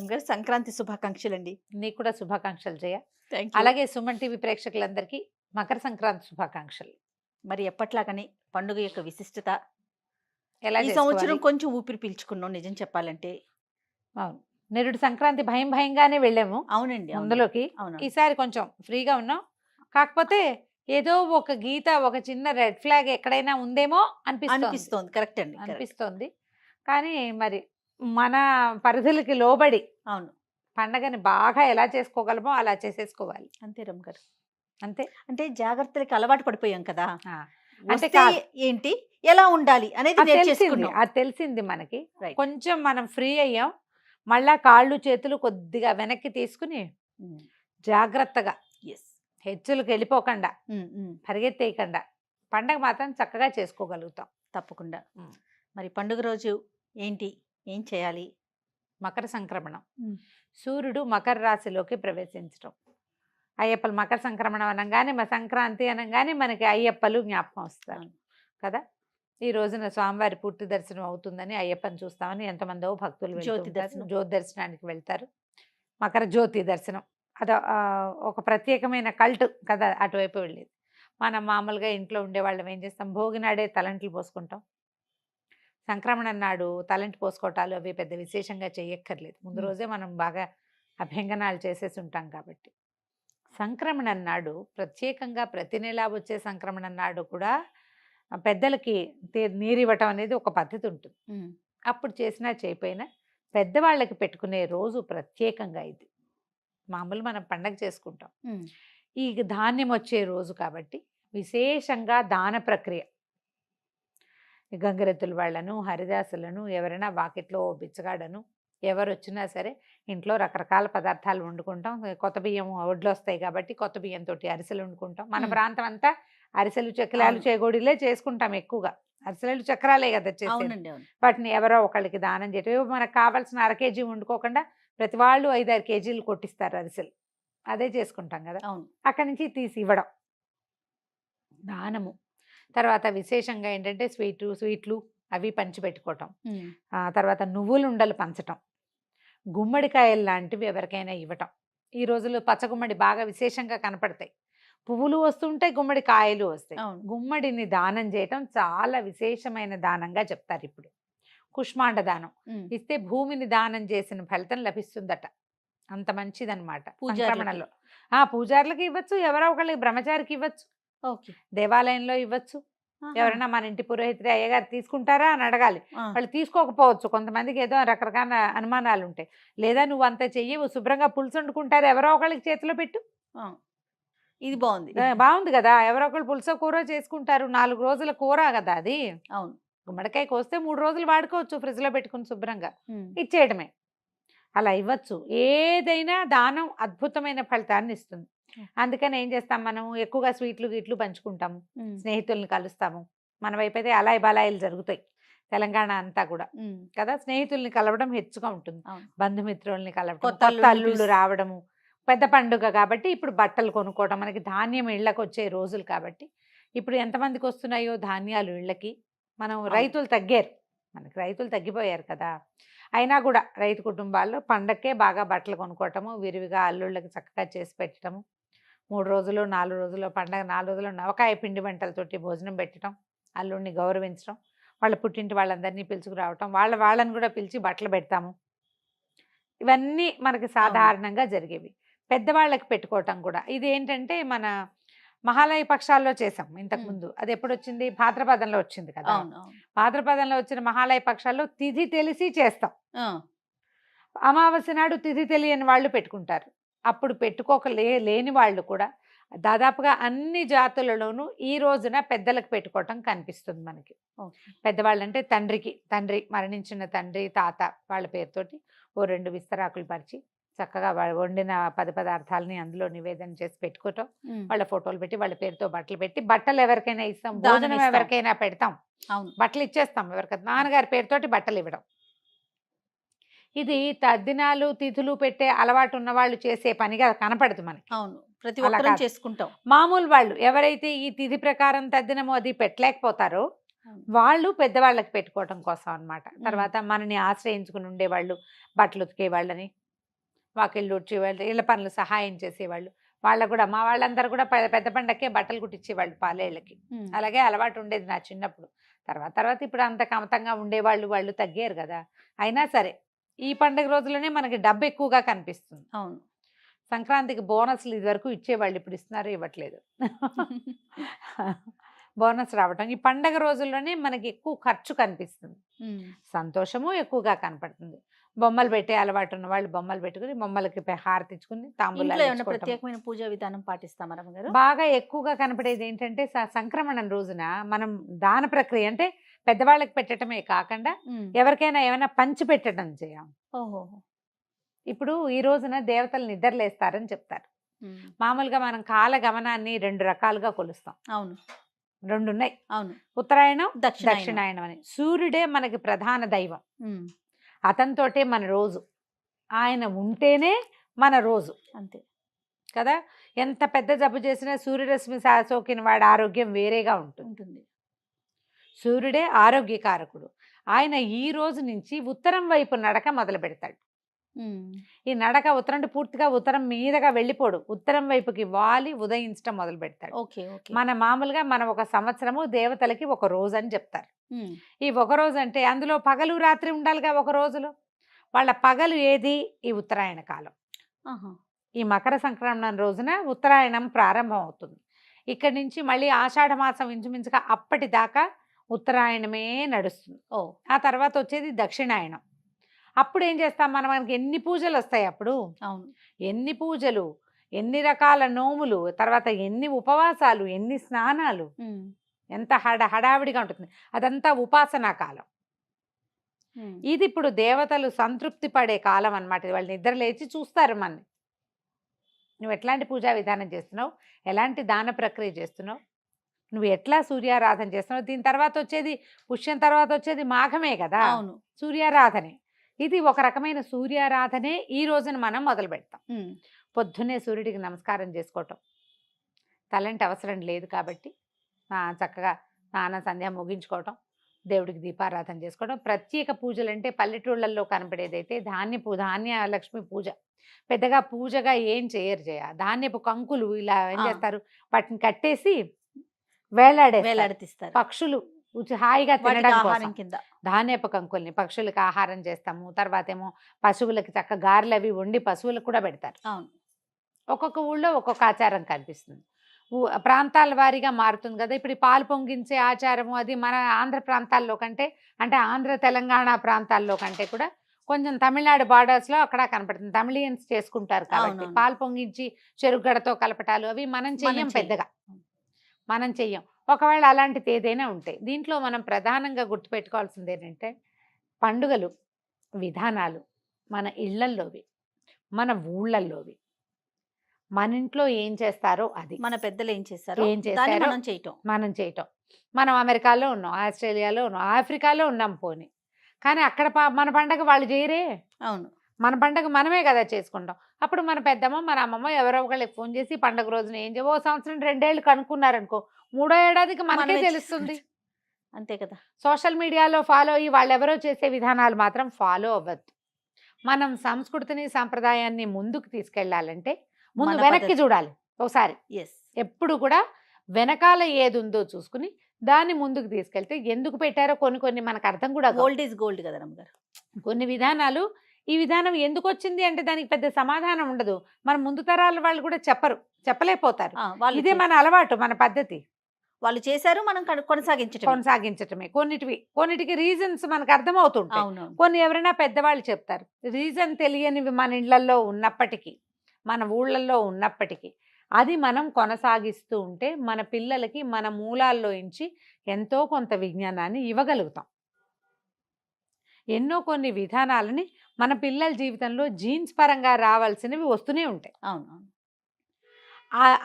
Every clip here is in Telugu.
మేడం గారు. సంక్రాంతి శుభాకాంక్షలండి. నీకు కూడా శుభాకాంక్షలు జయ. Thank you. అలాగే సుమన్ టీవీ ప్రేక్షకులందరికీ మకర సంక్రాంతి శుభాకాంక్షలు. మరి ఎప్పట్లాగానే పండుగ యొక్క విశిష్టత ఎలా ఈ చేసుకోవాలి? సంవత్సరం కొంచెం ఊపిరి పీల్చుకున్నాం నిజం చెప్పాలంటే. అవును, నిరుడు సంక్రాంతి భయంగానే వెళ్ళాము అవునండి. ముందులోకి. అవును. ఈసారి కొంచెం ఫ్రీగా ఉన్నాం. కాకపోతే ఏదో ఒక గీత, ఒక చిన్న రెడ్ ఫ్లాగ్ ఎక్కడైనా ఉందేమో అనిపిస్తోంది. కరెక్ట్ అండి. correct. అనిపిస్తోంది. కానీ మరి మన పరిధులకి లోబడి అవును. పండగని బాగా ఎలా చేసుకోగలమో అలా చేసేసుకోవాలి. అంతే రమ్ గారు. అంతే. అంటే జాగ్రత్తలకి అలవాటు పడిపోయాం కదా. ఆ, అంటే అంటే కాదు. ఏంటి ఎలా ఉండాలి అనేది అది తెలిసింది, నేర్చేసుకున్నాం. అది తెలిసింది మనకి. Right. కొంచెం మనం ఫ్రీ అయ్యాం. మళ్ళా కాళ్ళు చేతులు కొద్దిగా వెనక్కి తీసుకుని జాగ్రత్తగా ఎస్. హెచ్చులకు వెళ్ళిపోకుండా, పరిగెత్తేయకుండా పండగ మాత్రం చక్కగా చేసుకోగలుగుతాం. తప్పకుండా. ఉమ్. మరి పండుగ రోజు ఏంటి ఏం చేయాలి? మకర సంక్రమణం. ఉమ్. సూర్యుడు మకర రాశిలోకి ప్రవేశించడం. అయ్యప్పలు మకర సంక్రమణం అనగానే, మా సంక్రాంతి అనగానే మనకి అయ్యప్పలు జ్ఞాపకం వస్తారు కదా. ఈ రోజున స్వామివారి పూర్తి దర్శనం అవుతుందని అయ్యప్పని చూస్తామని ఎంతమందో భక్తులు జ్యోతి దర్శనం. జ్యోతి దర్శనానికి వెళ్తారు. మకర జ్యోతి దర్శనం అది ఒక ప్రత్యేకమైన కల్ట్ కదా అటువైపు వెళ్ళేది. మనం మామూలుగా ఇంట్లో ఉండేవాళ్ళం ఏం చేస్తాం, భోగినాడే తలంట్లు పోసుకుంటాం. సంక్రమణం నాడు తలంటి పోసుకోవటాలు అవి పెద్ద విశేషంగా చేయక్కర్లేదు. ముందు రోజే మనం బాగా అభ్యంగనాలు చేసేసి ఉంటాం కాబట్టి. సంక్రమణం నాడు ప్రత్యేకంగా ప్రతి నెలా వచ్చే సంక్రమణం నాడు కూడా పెద్దలకి నీరివ్వటం అనేది ఒక పద్ధతి ఉంటుంది. అప్పుడు చేసినా చేయపోయినా పెద్దవాళ్ళకి పెట్టుకునే రోజు ప్రత్యేకంగా ఇది. మామూలు మనం పండగ చేసుకుంటాం, ఈ ధాన్యం వచ్చే రోజు కాబట్టి విశేషంగా దాన ప్రక్రియ. గంగరెద్దుల వాళ్ళను, హరిదాసులను, ఎవరైనా వాకిట్లో బిచ్చగాడను ఎవరు వచ్చినా సరే ఇంట్లో రకరకాల పదార్థాలు వండుకుంటాం. కొత్త బియ్యం ఒడ్లు వస్తాయి కాబట్టి కొత్త బియ్యంతో అరిసెలు వండుకుంటాం. మన ప్రాంతం అంతా అరిసెలు, చక్రాలు, చేగోడీలే చేసుకుంటాం ఎక్కువగా. అరిసెలు, చక్రాలే కదా చేసేది. వాటిని ఎవరో ఒకళ్ళకి దానం చేయటం. మనకు కావాల్సిన 1/2 కేజీ వండుకోకుండా ప్రతి వాళ్ళు 5-6 కేజీలు కొట్టిస్తారు అరిసెలు. అదే చేసుకుంటాం కదా. అక్కడి నుంచి తీసి ఇవ్వడం దానము. తర్వాత విశేషంగా ఏంటంటే స్వీట్లు అవి పంచిపెట్టుకోవటం. తర్వాత నువ్వులు ఉండలు పంచటం, గుమ్మడికాయలు లాంటివి ఎవరికైనా ఇవ్వటం. ఈ రోజుల్లో పచ్చగుమ్మడి బాగా విశేషంగా కనపడతాయి. పువ్వులు వస్తుంటాయి, గుమ్మడి కాయలు వస్తాయి. గుమ్మడిని దానం చేయటం చాలా విశేషమైన దానంగా చెప్తారు ఇప్పుడు. కుష్మాండ దానం ఇస్తే భూమిని దానం చేసిన ఫలితం లభిస్తుందట. అంత మంచిదన్నమాట. సంక్రమణలో పూజారులకు ఇవ్వచ్చు, ఎవరో ఒకళ్ళకి బ్రహ్మచారికి ఇవ్వచ్చు, దేవాలయంలో ఇవ్వచ్చు. ఎవరైనా మన ఇంటి పురోహితుడి అయ్యగారు తీసుకుంటారా అని అడగాలి. వాళ్ళు తీసుకోకపోవచ్చు, కొంతమందికి ఏదో రకరకాల అనుమానాలు ఉంటాయి. లేదా నువ్వు అంత చెయ్యవు, శుభ్రంగా పులుసు వండుకుంటారు, ఎవరో ఒకళ్ళకి చేతిలో పెట్టు. ఇది బాగుంది కదా. ఎవరో ఒకళ్ళు పులుసో కూర చేసుకుంటారు, 4 రోజుల కూర కదా అది. అవును. గుమ్మడికాయ కోస్తే 3 రోజులు వాడుకోవచ్చు, ఫ్రిడ్జ్ లో పెట్టుకుని శుభ్రంగా ఇచ్చేయడమే. అలా ఇవ్వచ్చు. ఏదైనా దానం అద్భుతమైన ఫలితాన్ని ఇస్తుంది. అందుకని ఏం చేస్తాం, మనం ఎక్కువగా స్వీట్లు గీట్లు పంచుకుంటాము, స్నేహితుల్ని కలుస్తాము. మన వైపు అయితే అలాయి బలాయిలు జరుగుతాయి తెలంగాణ అంతా కూడా కదా. స్నేహితుల్ని కలవడం హెచ్చుగా ఉంటుంది, బంధుమిత్రుల్ని కలవడం, కొత్త అల్లుళ్ళు రావడము, పెద్ద పండుగ కాబట్టి ఇప్పుడు బట్టలు కొనుక్కోవడం, మనకి ధాన్యం ఇళ్ళకి వచ్చే రోజులు కాబట్టి. ఇప్పుడు ఎంతమందికి వస్తున్నాయో ధాన్యాలు ఇళ్ళకి. మనం రైతులు తగ్గారు, మనకి రైతులు తగ్గిపోయారు కదా. అయినా కూడా రైతు కుటుంబాల్లో పండక్కే బాగా బట్టలు కొనుక్కోవటము, విరివిగా అల్లుళ్ళకి చక్కగా చేసి పెట్టడము. 3 రోజులు 4 రోజులు పండగ 4 రోజులు నవకాయ పిండి వంటలతోటి భోజనం పెట్టడం, అల్లుడిని గౌరవించడం, వాళ్ళ పుట్టింటి వాళ్ళందరినీ పిలుచుకురావటం, వాళ్ళని కూడా పిలిచి బట్టలు పెడతాము. ఇవన్నీ మనకి సాధారణంగా జరిగేవి. పెద్దవాళ్ళకి పెట్టుకోవటం కూడా ఇది ఏంటంటే మన మహాలయ పక్షాల్లో చేసాం ఇంతకుముందు. అది ఎప్పుడు వచ్చింది, భాద్రపదంలో వచ్చింది కదా. భాద్రపదంలో వచ్చిన మహాలయ పక్షాల్లో తిథి తెలిసి చేస్తాం. అమావాస్య నాడు తిథి తెలియని వాళ్ళు పెట్టుకుంటారు. అప్పుడు లేని వాళ్ళు కూడా దాదాపుగా అన్ని జాతులలోనూ ఈ రోజున పెద్దలకు పెట్టుకోవటం కనిపిస్తుంది మనకి. పెద్దవాళ్ళు అంటే తండ్రి మరణించిన తండ్రి, తాత వాళ్ళ పేరుతోటి 2 విస్తరాకులు పరిచి చక్కగా వండిన పదార్థాలని అందులో నివేదన చేసి పెట్టుకోవటం, వాళ్ళ ఫోటోలు పెట్టి వాళ్ళ పేరుతో బట్టలు పెట్టి, బట్టలు ఎవరికైనా ఇస్తాం, భోజనం ఎవరికైనా పెడతాం, బట్టలు ఇచ్చేస్తాం ఎవరికైనా. నాన్నగారి పేరుతోటి బట్టలు ఇవ్వడం. ఇది తద్దినాలు తిథులు పెట్టే అలవాటు ఉన్న వాళ్ళు చేసే పనిగా కనపడదు మనకి. ప్రతి ఒక్కరూ చేసుకుంటాం. మామూలు వాళ్ళు ఎవరైతే ఈ తిథి ప్రకారం తద్దినమో అది పెట్టలేకపోతారో వాళ్ళు పెద్దవాళ్ళకి పెట్టుకోవటం కోసం అన్నమాట. తర్వాత మనని ఆశ్రయించుకుని ఉండేవాళ్ళు, బట్టలు ఉతికే వాళ్ళని, వాకిళ్ళు ఊడ్చేవాళ్ళు, ఇళ్ళ పనులు సహాయం చేసేవాళ్ళు. వాళ్ళకు కూడా మా వాళ్ళందరూ కూడా పెద్ద పండక్కే బట్టలు కుట్టించేవాళ్ళు పాలేళ్ళకి. అలాగే అలవాటు ఉండేది నా చిన్నప్పుడు. తర్వాత తర్వాత ఇప్పుడు అంత కమతంగా ఉండేవాళ్ళు, వాళ్ళు తగ్గారు కదా. అయినా సరే ఈ పండుగ రోజుల్లోనే మనకి డబ్బు ఎక్కువగా కనిపిస్తుంది. అవును. సంక్రాంతికి బోనస్లు ఇది వరకు ఇచ్చేవాళ్ళు, ఇప్పుడు ఇస్తున్నారు ఇవ్వట్లేదు. బోనస్ రావటం ఈ పండగ రోజుల్లోనే మనకి ఎక్కువ ఖర్చు కనిపిస్తుంది, సంతోషము ఎక్కువగా కనపడుతుంది. బొమ్మలు పెట్టే అలవాటు ఉన్న వాళ్ళు బొమ్మలు పెట్టుకుని బొమ్మలకి హారతి ఇచ్చుకుని ఇంట్లో తాంబూలాలు ఏమైనా ఇచ్చుకోవటం. ప్రత్యేకమైన పూజా విధానం పాటిస్తామా రమ్మగారు? బాగా ఎక్కువగా కనపడేది ఏంటంటే సంక్రమణం రోజున మనం దాన ప్రక్రియ అంటే పెద్దవాళ్ళకి పెట్టడమే కాకుండా ఎవరికైనా ఏమైనా పంచి పెట్టడం చేయం. ఓహో. ఇప్పుడు ఈ రోజున దేవతలు నిద్రలేస్తారని చెప్తారు. మామూలుగా మనం కాల గమనాన్ని 2 రకాలుగా కొలుస్తాం. అవును. 2 ఉన్నాయి. అవును. ఉత్తరాయణం, దక్షిణాయనం. దక్షిణాయనం అని. సూర్యుడే మనకి ప్రధాన దైవం. అతనితోటే మన రోజు, ఆయన ఉంటేనే మన రోజు. అంతే కదా. ఎంత పెద్ద జబ్బు చేసినా సూర్యరశ్మి సోకిన వాడి ఆరోగ్యం వేరేగా ఉంటుంది. సూర్యుడే ఆరోగ్యకారకుడు. ఆయన ఈ రోజు నుంచి ఉత్తరం వైపు నడక మొదలు పెడతాడు. ఈ నడక ఉత్తరం పూర్తిగా ఉత్తరం మీదగా వెళ్ళిపోడు, ఉత్తరం వైపుకి వాలి ఉదయించడం మొదలు పెడతాడు. మన మామూలుగా మనం ఒక సంవత్సరము దేవతలకి ఒక రోజు అని చెప్తారు. ఈ ఒక రోజు అంటే అందులో పగలు రాత్రి ఉండాలిగా. ఒక రోజులో వాళ్ళ పగలు ఏది? ఈ ఉత్తరాయణ కాలం. ఈ మకర సంక్రమణం రోజున ఉత్తరాయణం ప్రారంభం అవుతుంది. ఇక్కడి నుంచి మళ్ళీ ఆషాఢ మాసం ఇంచుమించుగా అప్పటిదాకా ఉత్తరాయణమే నడుస్తుంది. ఆ తర్వాత వచ్చేది దక్షిణాయనం. అప్పుడు ఏం చేస్తాం మనం? మనకి ఎన్ని పూజలు వస్తాయి అప్పుడు. అవును. ఎన్ని పూజలు, ఎన్ని రకాల నోములు, తర్వాత ఎన్ని ఉపవాసాలు, ఎన్ని స్నానాలు, ఎంత హడావిడిగా ఉంటుంది. అదంతా ఉపాసనా కాలం. ఇది ఇప్పుడు దేవతలు సంతృప్తి పడే కాలం అన్నమాట. వాళ్ళు నిద్ర లేచి చూస్తారు మనని, నువ్వు ఎట్లాంటి పూజా విధానం చేస్తున్నావు, ఎలాంటి దాన ప్రక్రియ చేస్తున్నావు, నువ్వు ఎట్లా సూర్యారాధన చేస్తున్నావు. దీని తర్వాత వచ్చేది పుష్యం, తర్వాత వచ్చేది మాఘమే కదా. అవును. సూర్యారాధనే. ఇది ఒక రకమైన సూర్యారాధనే ఈ రోజున మనం మొదలు పెడతాం. పొద్దున్నే సూర్యుడికి నమస్కారం చేసుకోవటం, తలంటి అవసరం లేదు కాబట్టి చక్కగా స్నాన సంధ్య ముగించుకోవటం, దేవుడికి దీపారాధన చేసుకోవడం. ప్రత్యేక పూజలు అంటే పల్లెటూళ్ళల్లో కనపడేదైతే ధాన్య లక్ష్మి పూజ. పెద్దగా పూజగా ఏం చేయరు. ధాన్యపు కంకులు ఇలా ఏం చేస్తారు, వాటిని కట్టేసి వేలాడేస్తారు. పక్షులు హాయిగా తినడం కోసం కింద ధాన్యపు కంకుల్ని పక్షులకి ఆహారం చేస్తాము. తర్వాత ఏమో పశువులకి చక్క గారెలు అవి వండి పశువులకు కూడా పెడతారు. అవును. ఒక్కొక్క ఊళ్ళో ఒక్కొక్క ఆచారం కనిపిస్తుంది, ప్రాంతాల వారీగా మారుతుంది కదా. ఇప్పుడు పాలు పొంగించే ఆచారము అది మన ఆంధ్ర ప్రాంతాల్లో కంటే, అంటే ఆంధ్ర తెలంగాణ ప్రాంతాల్లో కంటే కూడా కొంచెం తమిళనాడు బార్డర్స్లో అక్కడ కనపడుతుంది. తమిళియన్స్ చేసుకుంటారు కాబట్టి పాలు పొంగించి చెరుగడతో కలపటాలు అవి మనం చెయ్యం, పెద్దగా మనం చెయ్యం. ఒకవేళ అలాంటిది ఏదైనా ఉంటే దీంట్లో మనం ప్రధానంగా గుర్తుపెట్టుకోవాల్సింది ఏంటంటే పండుగలు విధానాలు మన ఇళ్లల్లోవి, మన ఊళ్ళల్లోవి, మన ఇంట్లో ఏం చేస్తారో అది, మన పెద్దలు ఏం చేస్తారో మనం చేయటం. మనం అమెరికాలో ఉన్నాం, ఆస్ట్రేలియాలో ఉన్నాం, ఆఫ్రికాలో ఉన్నాం పోనీ, కానీ అక్కడ మన పండగ వాళ్ళు చేయరే. అవును. మన పండగ మనమే కదా చేసుకుంటాం. అప్పుడు మన పెద్దమ్మ మన అమ్మమ్మ ఎవరో ఒకళ్ళకి ఫోన్ చేసి పండగ రోజున ఏం ఓ సంవత్సరం 2 ఏళ్ళు కనుక్కున్నారనుకో, 3వ ఏడాదికి మనకే తెలుస్తుంది. అంతే కదా. సోషల్ మీడియాలో ఫాలో అయ్యి వాళ్ళు ఎవరో చేసే విధానాలు మాత్రం ఫాలో అవ్వద్దు. మనం సంస్కృతిని సాంప్రదాయాన్ని ముందుకు తీసుకెళ్లాలంటే ముందు వెనక్కి చూడాలి ఒకసారి. ఎప్పుడు కూడా వెనకాల ఏది ఉందో చూసుకుని దాన్ని ముందుకు తీసుకెళ్తే ఎందుకు పెట్టారో కొన్ని మనకు అర్థం కూడా. గోల్డ్ ఈజ్ గోల్డ్ కదా రమ్మగారు. కొన్ని విధానాలు ఈ విధానం ఎందుకు వచ్చింది అంటే దానికి పెద్ద సమాధానం ఉండదు. మన ముందు తరాల వాళ్ళు కూడా చెప్పలేకపోతారు. ఇదే మన అలవాటు, మన పద్ధతి. వాళ్ళు చేశారు, మనం కొనసాగించటమే. కొన్నిటికి రీజన్స్ మనకు అర్థమవుతుంటాయి. కొన్ని ఎవరైనా పెద్దవాళ్ళు చెప్తారు. రీజన్ తెలియనివి మన ఇళ్లలో ఉన్నప్పటికీ, మన ఊళ్ళల్లో ఉన్నప్పటికీ అది మనం కొనసాగిస్తూ ఉంటే మన పిల్లలకి మన మూలాల్లో నుంచి ఎంతో కొంత విజ్ఞానాన్ని ఇవ్వగలుగుతాం. ఎన్నో కొన్ని విధానాలని మన పిల్లల జీవితంలో జీన్స్ పరంగా రావాల్సినవి వస్తూనే ఉంటాయి. అవును.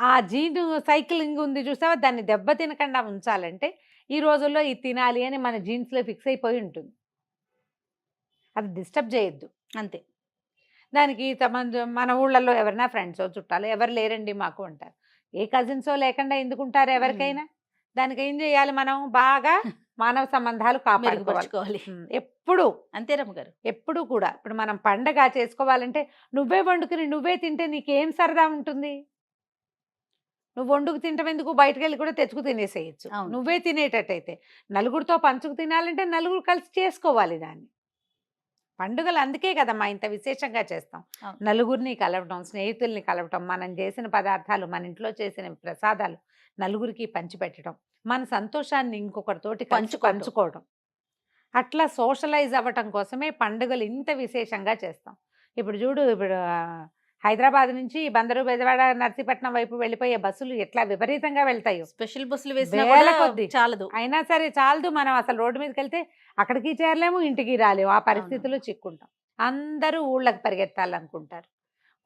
ఆ జీన్ సైక్లింగ్ ఉంది చూసావా, దాన్ని దెబ్బతినకుండా ఉంచాలంటే ఈ రోజుల్లో ఇది తినాలి అని మన జీన్స్లో ఫిక్స్ అయిపోయి ఉంటుంది. అది డిస్టర్బ్ చేయొద్దు అంతే. దానికి మన ఊళ్ళల్లో ఎవరైనా ఫ్రెండ్సో చుట్టాలు ఎవరు లేరండి మాకు అంటారు. ఏ కజిన్సో లేకుండా ఎందుకుంటారు ఎవరికైనా. దానికి ఏం చేయాలి, మనం బాగా మానవ సంబంధాలు కాపాడుకోవాలి. మెరుగుపరుచుకోవాలి. ఎప్పుడు అంతే రమ్మగారు. ఎప్పుడు కూడా ఇప్పుడు మనం పండగ చేసుకోవాలంటే నువ్వే వండుకుని నువ్వే తింటే నీకేం సరదా ఉంటుంది? నువ్వు వండుకు తింటాం ఎందుకు, బయటకు వెళ్ళి కూడా తెచ్చుకు తినేసేయచ్చు. అవును. నువ్వే తినేటట్టయితే నలుగురితో పంచుకు తినాలంటే నలుగురు కలిసి చేసుకోవాలి దాన్ని. పండుగలు అందుకే కదమ్మా ఇంత విశేషంగా చేస్తాం. అవును. నలుగురిని కలవటం, స్నేహితుల్ని కలవటం, మనం చేసిన పదార్థాలు, మన ఇంట్లో చేసిన ప్రసాదాలు నలుగురికి పంచిపెట్టడం, మన సంతోషాన్ని ఇంకొకరితోటి కలిసి పంచుకోవటం. పంచుకోవడం, అట్లా సోషలైజ్ అవ్వటం కోసమే పండుగలు ఇంత విశేషంగా చేస్తాం. ఇప్పుడు చూడు, ఇప్పుడు హైదరాబాద్ నుంచి బందరు, బెజవాడ, నర్సీపట్నం వైపు వెళ్ళిపోయే బస్సులు ఎట్లా విపరీతంగా వెళ్తాయో. స్పెషల్ బస్సులు వేసినా వేల కూడా కొద్దీ. చాలదు. అయినా సరే చాలదు, మనం అసలు రోడ్డు మీదకి వెళ్తే అక్కడికి చేరలేము, ఇంటికి రాలేము, ఆ పరిస్థితుల్లో చిక్కుంటాం. అందరూ ఊళ్ళకి పరిగెత్తాలనుకుంటారు,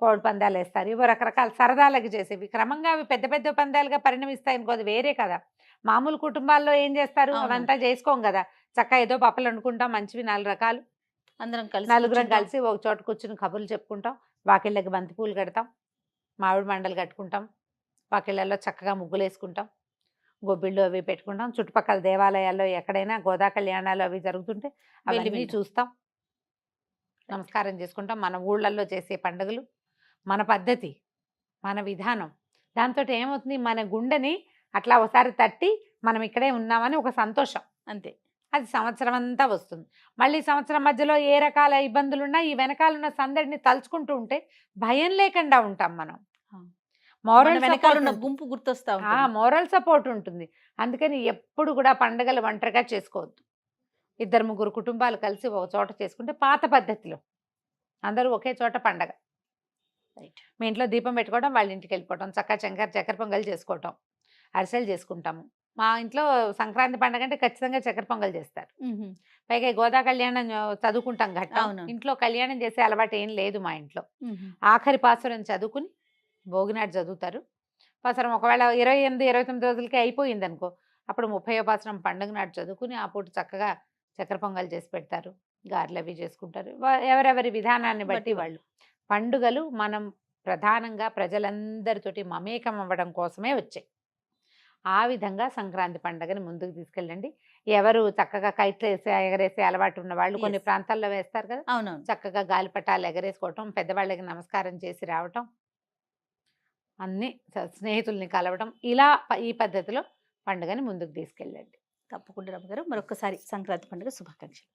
కోడి పందాలు వేస్తారు, ఇవో రకరకాల సరదాలకు చేసేవి. క్రమంగా అవి పెద్ద పెద్ద పందాలుగా పరిణమిస్తాయి అనుకో, అది వేరే కదా. మామూలు కుటుంబాల్లో ఏం చేస్తారు, అవును. అవంతా చేసుకోం కదా. చక్కగా ఏదో పప్పులు వండుకుంటాం, మంచివి 4 రకాలు, అందరం కలిసి నలుగురం కూర్చుంటాం. కలిసి ఒక చోట కూర్చుని కబుర్లు చెప్పుకుంటాం, వాకిళ్ళకి బంతిపూలు కడతాం, మామిడి మండలు కట్టుకుంటాం, వాకిళ్ళల్లో చక్కగా ముగ్గులు వేసుకుంటాం, గొబ్బిళ్ళు అవి పెట్టుకుంటాం, చుట్టుపక్కల దేవాలయాల్లో ఎక్కడైనా గోదా కళ్యాణాలు అవి జరుగుతుంటే వెళ్ళి అవన్నీ వింటాం. చూస్తాం, నమస్కారం చేసుకుంటాం. మన ఊళ్ళల్లో చేసే పండుగలు, మన పద్ధతి, మన విధానం, దాంతో ఏమవుతుంది, మన గుండెని అట్లా ఒకసారి తట్టి మనం ఇక్కడే ఉన్నామని ఒక సంతోషం, అంతే. అది సంవత్సరం అంతా వస్తుంది. మళ్ళీ సంవత్సరం మధ్యలో ఏ రకాల ఇబ్బందులున్నా ఈ వెనకాలన్న సందడిని తలుచుకుంటూ ఉంటే భయం లేకుండా ఉంటాం మనం. ఆ. మోరల్ మన వెనకాల ఉన్న గుంపు గుర్తొస్తా ఉంటుంది. మోరల్ సపోర్ట్ ఉంటుంది. అందుకని ఎప్పుడు కూడా పండుగలు ఒంటరిగా చేసుకోవద్దు. 2-3 కుటుంబాలు కలిసి ఒక చోట చేసుకుంటే పాత పద్ధతిలో అందరూ ఒకే చోట పండగ. రైట్. మీ ఇంట్లో దీపం పెట్టుకోవడం, వాళ్ళ ఇంటికి వెళ్ళిపోవడం, చక్కెర చక్కెర పొంగల్ చేసుకోవటం, అరిసెలు చేసుకుంటాము. మా ఇంట్లో సంక్రాంతి పండగ అంటే ఖచ్చితంగా చక్కెర పొంగల్ చేస్తారు. మ్మ్. పైగా ఈ గోదా కళ్యాణం చదువుకుంటాం ఘట్టం. అవును. ఇంట్లో కళ్యాణం చేసే అలవాటు ఏం లేదు మా ఇంట్లో. మ్మ్. ఆఖరి పాసురం చదువుకుని భోగినాడు చదువుతారు. పాసురం ఒకవేళ 28-29 రోజులకి అయిపోయింది అనుకో, అప్పుడు 30వ పాసురం పండుగ నాడు చదువుకుని ఆ పూట చక్కగా చక్కెర పొంగల్ చేసి పెడతారు, గారెలు అవి చేసుకుంటారు. ఎవరెవరి విధానాన్ని బట్టి వాళ్ళు. పండుగలు మనం ప్రధానంగా ప్రజలందరితోటి మమేకం అవ్వడం కోసమే వచ్చాయి. ఆ విధంగా సంక్రాంతి పండుగని ముందుకు తీసుకెళ్ళండి. ఎవరు చక్కగా కైట్లు ఎగరేసే అలవాటు ఉన్న వాళ్ళు కొన్ని Yes. ప్రాంతాల్లో వేస్తారు కదా, అవునవును. చక్కగా గాలిపటాలు ఎగరేసుకోవటం, పెద్దవాళ్ళకి నమస్కారం చేసి రావటం, అన్ని స్నేహితుల్ని కలవటం, ఇలా ఈ పద్ధతిలో పండుగని ముందుకు తీసుకెళ్ళండి. తప్పకుండా రమ్మగారు. మరొకసారి సంక్రాంతి పండుగ శుభాకాంక్షలు.